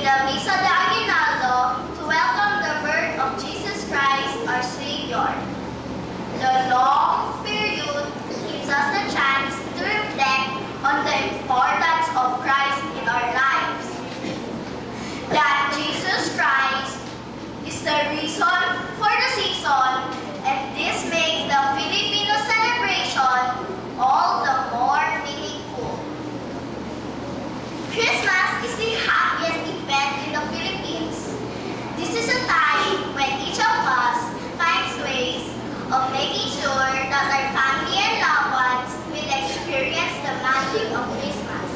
the Misa de Aguinaldo to welcome the birth of Jesus Christ, our Savior. The long period gives us the chance to reflect on the importance of Christ in our lives. That Jesus Christ is the reason for the season, and this makes the Filipino celebration all the more meaningful. Christmas is the happiest event in the Philippines. This is a time when each of us finds ways of making sure that our family and loved ones will experience the magic of Christmas.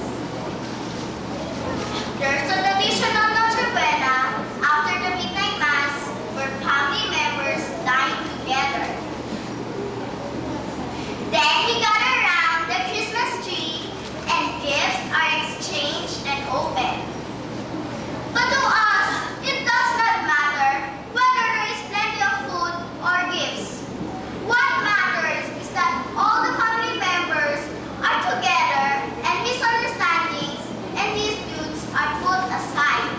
There's a traditional Noche Buena after the midnight mass where family members dine together. Then we gather around the Christmas tree and gifts are exchanged and opened. But to us, it does not matter whether there is plenty of food or gifts. What matters is that all the family members are together and misunderstandings and disputes are put aside.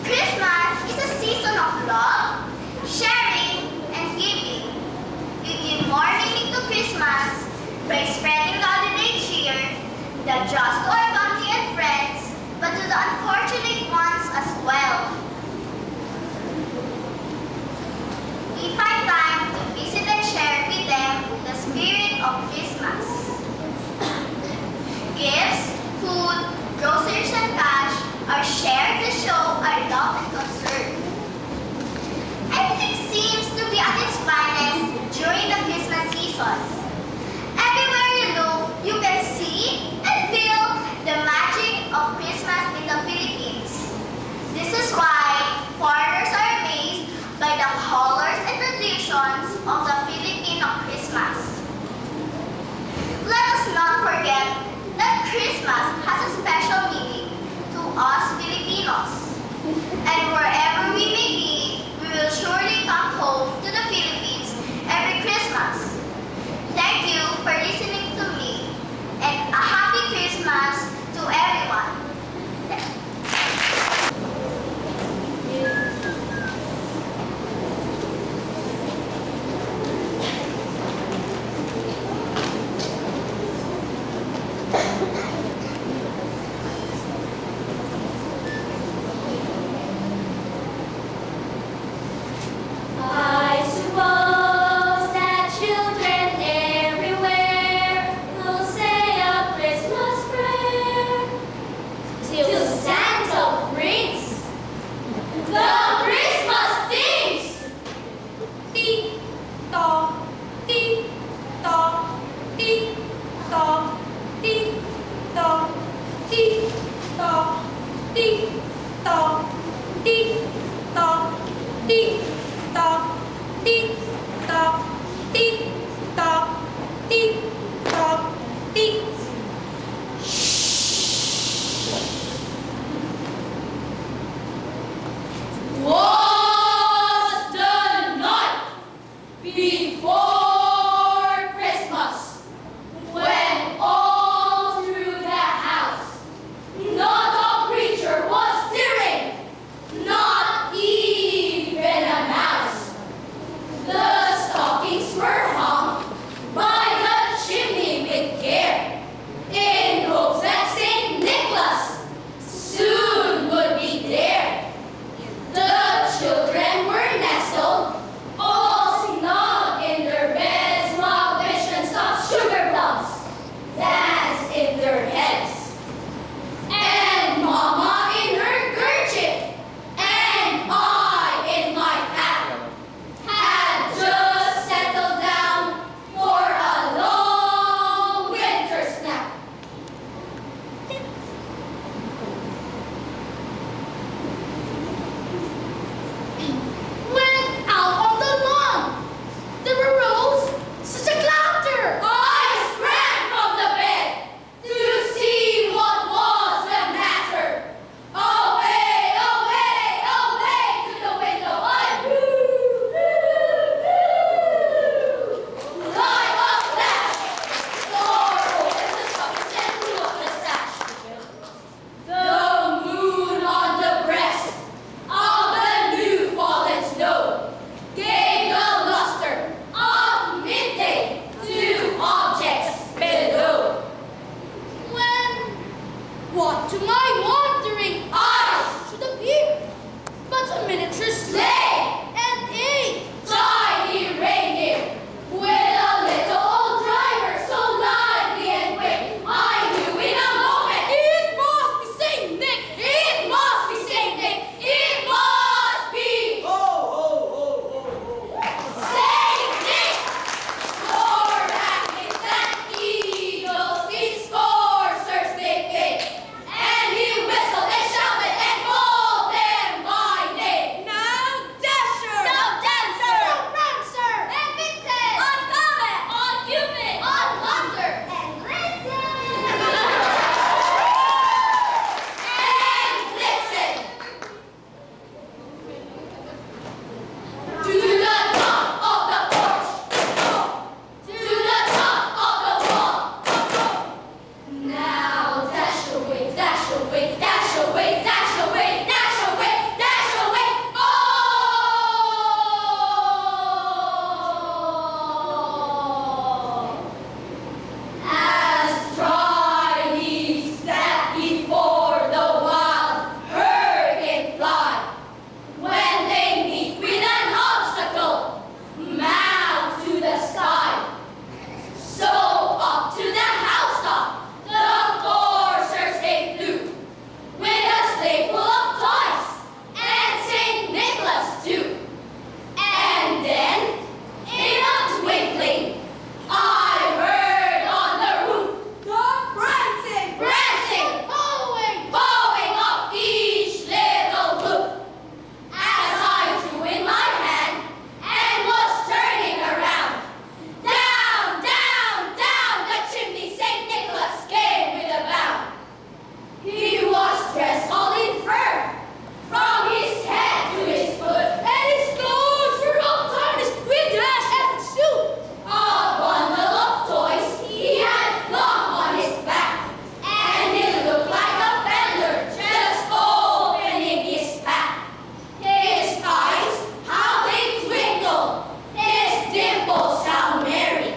Christmas is a season of love, sharing, and giving. You give more meaning to Christmas by spreading the holiday cheer, not just to our family and friends, but to the unfortunate ones as well. We find time to visit and share with them the spirit of Christmas. Gifts, food, groceries, and cash are shared to show our love and concern. Everything seems to be at its finest during the Christmas season. Everywhere you look, you can see and feel the magic of Christmas in the Philippines. This is why foreigners are amazed by the colors and traditions of the Filipino Christmas. Let us not forget that Christmas has a special meaning to us Filipinos. And wherever we may be, we will surely come home to the Philippines every Christmas. Thank you for listening to me, and a happy Christmas to everyone. I suppose that children everywhere will say a Christmas prayer till Santa brings the Christmas things. Tick tock, tick tock, tick tock, tick tock, tick tock, tick tock, tick tock, tick tock, tick tock, tick tock, tick tock, tick. Was the night before Christmas when all through the house not a creature was stirring, not even a mouse. The stockings were hung by the chimney with care, in hopes that St. Nicholas what to my wandering eyes should appear but a miniature sleigh and a tiny reindeer with a little old driver so lively and quick. I knew in a moment it must be Saint Nick. It must be Saint Nick. It must be Ho, ho, ho, ho, ho. Saint Nick. More rackets and eagles his coursers they paid, and he whistled and shouted and called them by name. Now Dasher, Now Dancer, now Prancer, and Vixen, on Comet, on Cupid, on Hunter, and listen. and Blitzen. To the top of the porch, to the top of the wall. Now dash away, dash away, dash away, dash away, dash away, dash away. Oh! As dry leaves that before the wild hurricane fly, when they meet with an obstacle, mount to the sky. So up to the housetop, the coursers they flew, with a sleigh full of toys, and Saint Nicholas too. And then, in a twinkling, I heard on the roof the prancing, bowing of each little roof. As I drew in my hand and was turning around, down, down, down the chimney Saint Nicholas came with a bound. He was dressed all in fur, from his head to his foot, and his clothes were all tarnished with dust and soot. A bundle of toys he had flung on his back, and it looked like a peddler just opening his pack. His eyes, how they twinkled, his dimples how merry,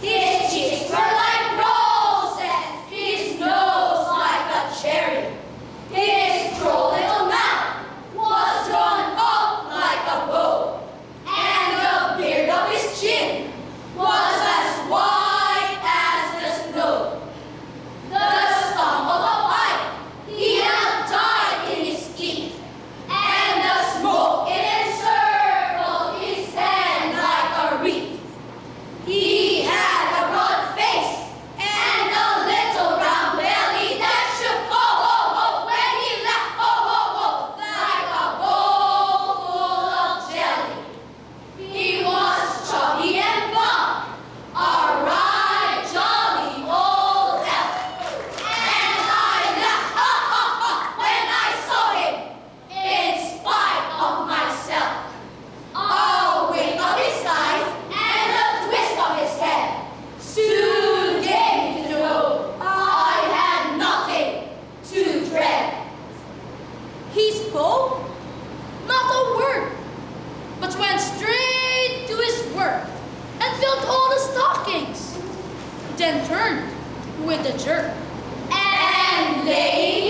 his cheeks were like roses, his nose like a cherry. His droll little mouth was drawn up like a bow, and the beard of his chin was as white as the snow. The stump of a pipe he held tight in his teeth, and the smoke it encircled his hand like a wreath. He had a broad face and a little round belly that shook oh oh oh when he laughed oh oh oh like a bowl full of jelly. He was chubby and plump, a right jolly old elf, and I laughed ha ha ha when I saw him, in spite of myself. A wink of his eyes and a twist of his head soon gave me to know I had nothing to dread. He spoke not a word, but went straight to his work and filled all the stockings, then turned with a jerk and laying